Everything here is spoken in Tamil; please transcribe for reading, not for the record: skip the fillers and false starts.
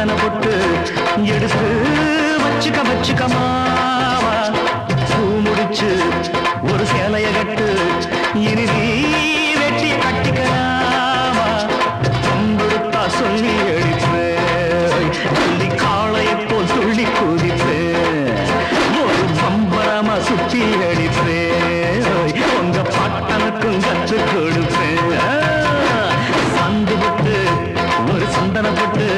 சந்தன பொட்டு எடுத்து வச்சுக்க மாவா பூ முடிச்சு ஒரு சேலைய கட்டு இனி நீ வெட்டி கட்டிக்கலாமா கொடுத்தா சொல்லி அடிப்பேன் துள்ளி காளையை போல் துள்ளி குதிப்பேன் ஒரு பம்பரமா சுத்தி அடிப்பேன் உங்க பாட்டனுக்கும் கற்று கொடுப்பேன் சந்து போட்டு ஒரு சந்தன போட்டு